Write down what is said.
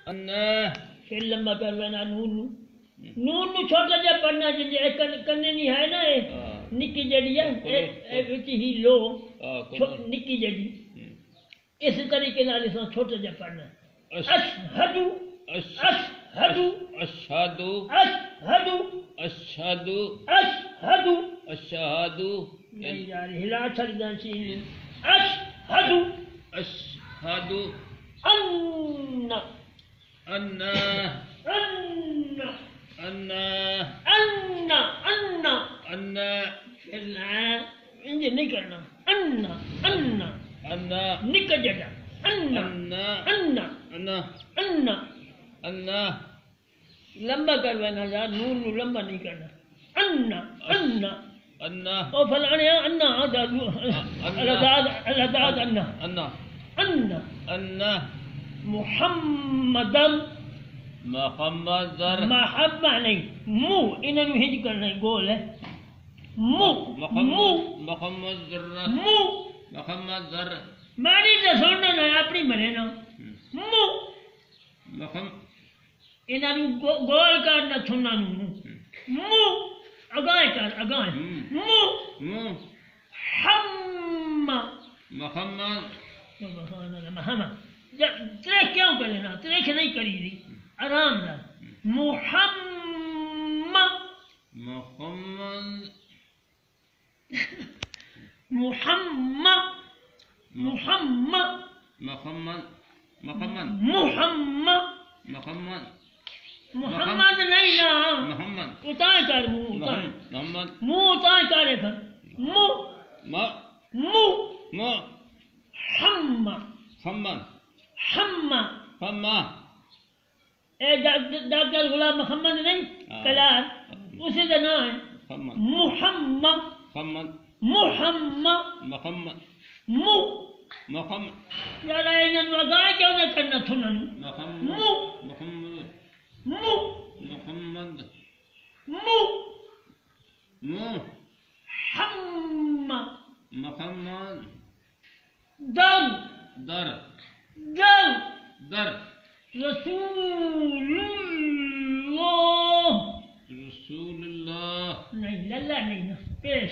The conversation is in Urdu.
أنا پھر لمبا کروانا نون نون چھوٹا جا پڑھنا جی کنے نہیں ہے نا نکی جڑی ہے وچ ہی لو نکی جڑی اس طریقے نال اس چھوٹا جا پڑھنا اشہد اشہد أشهد اشہد أشهد اشہد أشهد نہیں یار ہلا چھڑدا سی اشہد أشهد ان أن ان أن ان ان أن پھر انج نہیں کرنا ان ان أن نک جڑا ان أن ان أن ان أن لمبا کروانا یار نون نو لمبا نہیں کرنا ان ان أن او فلانے ان الاداد ان أن ان أن محمد محمد محبہ نہیں منہ انہوں نے ہج کرنا گول ہے منہ منہ محمد ذرہ منہ محمد ذرہ ماری تو سننا نہ اپنی مرے نا منہ محمد انہوں نے گول کرنا سننا منہ اگائے کر اگائے منہ ہم محمد سبحان اللہ محمد تریک کیوں کرے نا تریک نہیں کری دی آرام نہ محمد محمد محمد محمد محمد محمد محمد محمد محمد نہیں نا محمد اتائے کر منہ اتائے محمد منہ اتائے کرے کر منہ ما منہ ما ہم محمد ہم فما اے ڈاکٹر غلام محمد نہیں کلار اسی کا نام ہے محمد محمد محمد محمد محمد منہ محمد یار انہوں اگائے کیوں نہ کرنا تھونا محمد منہ محمد منہ محمد منہ مو ہم محمد در در در در رسول اللہ رسول اللہ نہیں للہ نہیں نا پیش